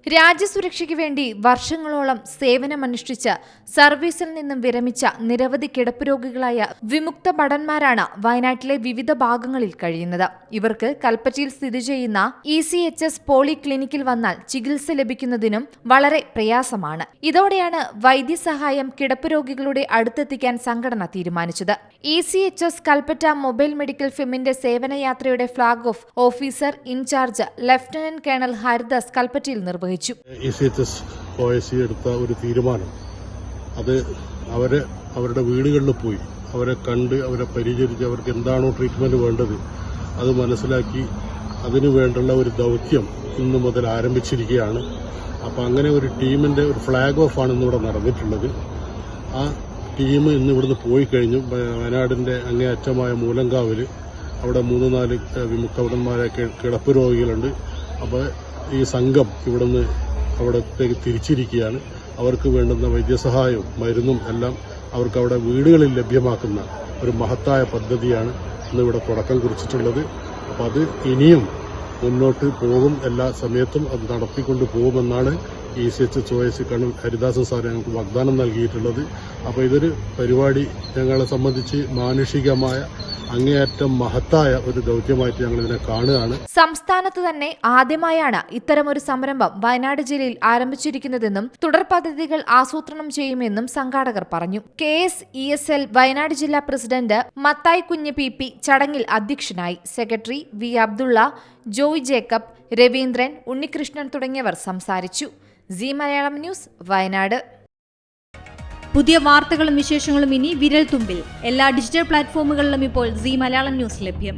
രാജ്യസുരക്ഷയ്ക്ക് വേണ്ടി വർഷങ്ങളോളം സേവനമനുഷ്ഠിച്ച സർവീസിൽ നിന്നും വിരമിച്ച നിരവധി കിടപ്പ് രോഗികളായ വിമുക്ത ഭടന്മാരാണ് വയനാട്ടിലെ വിവിധ ഭാഗങ്ങളിൽ കഴിയുന്നത്. ഇവർക്ക് കൽപ്പറ്റയിൽ സ്ഥിതി ചെയ്യുന്ന ECHS പോളിക്ലിനിക്കിൽ വന്നാൽ ചികിത്സ ലഭിക്കുന്നതിനും വളരെ പ്രയാസമാണ്. ഇതോടെയാണ് വൈദ്യസഹായം കിടപ്പ് രോഗികളുടെ അടുത്തെത്തിക്കാൻ സംഘടന തീരുമാനിച്ചത്. ECHS കൽപ്പറ്റ മൊബൈൽ മെഡിക്കൽ ഫെമിന്റെ സേവനയാത്രയുടെ flag off officer in charge lieutenant colonel Haridas കൽപ്പറ്റയിൽ നിർവഹിച്ചു. ECHS OSC എടുത്ത ഒരു തീരുമാനം, അത് അവരുടെ വീടുകളിൽ പോയി അവരെ കണ്ട് അവരെ പരിചരിച്ച് അവർക്ക് എന്താണോ ട്രീറ്റ്മെന്റ് വേണ്ടത് അത് മനസ്സിലാക്കി അതിനു വേണ്ടുള്ള ഒരു ദൗത്യം ഇന്നു മുതൽ ആരംഭിച്ചിരിക്കുകയാണ്. അപ്പോൾ അങ്ങനെ ഒരു ടീമിന്റെ ഒരു ഫ്ളാഗ് ഓഫ് ആണ് ഇന്നിവിടെ നടന്നിട്ടുള്ളത്. ആ ടീം ഇന്ന് ഇവിടുന്ന് പോയി കഴിഞ്ഞു. വയനാടിന്റെ അങ്ങേയറ്റമായ മൂലങ്കാവിൽ അവിടെ 3-4 വിമുക്തഭടന്മാരെ കിടപ്പ് രോഗികളുണ്ട്. അപ്പോൾ ഈ സംഘം ഇവിടുന്ന് അവിടത്തേക്ക് തിരിച്ചിരിക്കുകയാണ്. അവർക്ക് വേണ്ടുന്ന വൈദ്യസഹായവും മരുന്നും എല്ലാം അവർക്ക് അവിടെ വീടുകളിൽ ലഭ്യമാക്കുന്ന ഒരു മഹത്തായ പദ്ധതിയാണ് ഇന്നിവിടെ തുടക്കം കുറിച്ചിട്ടുള്ളത്. അപ്പം അത് ഇനിയും മുന്നോട്ട് പോകും, എല്ലാ സമയത്തും അത് നടത്തിക്കൊണ്ട് പോകുമെന്നാണ് ECHS OSC colonel Haridasan sir ഞങ്ങൾക്ക് വാഗ്ദാനം നൽകിയിട്ടുള്ളത്. അപ്പോൾ ഇതൊരു പരിപാടി ഞങ്ങളെ സംബന്ധിച്ച് മാനുഷികമായ അങ്ങേയറ്റം മഹത്തായ ഒരു ദൗത്യമായിട്ട് ഞങ്ങൾ ഇതിനെ കാണുകയാണ്. സംസ്ഥാനത്ത് തന്നെ ആദ്യമായാണ് ഇത്തരമൊരു സംരംഭം വയനാട് ജില്ലയിൽ ആരംഭിച്ചിരിക്കുന്നതെന്നും തുടർ പദ്ധതികൾ ആസൂത്രണം ചെയ്യുമെന്നും സംഘാടകർ പറഞ്ഞു. KSESL വയനാട് ജില്ലാ പ്രസിഡന്റ് മത്തായി കുഞ്ഞ് PP ചടങ്ങിൽ അധ്യക്ഷനായി. സെക്രട്ടറി V അബ്ദുള്ള, ജോയ് ജേക്കബ്, രവീന്ദ്രൻ, ഉണ്ണികൃഷ്ണൻ തുടങ്ങിയവർ സംസാരിച്ചു. Zee Malayalam news, Wayanad. പുതിയ വാർത്തകളും വിശേഷങ്ങളും ഇനി വിരൽ തുമ്പിൽ. എല്ലാ ഡിജിറ്റൽ പ്ലാറ്റ്ഫോമുകളിലും ഇപ്പോൾ സീ മലയാളം ന്യൂസ് ലഭ്യം.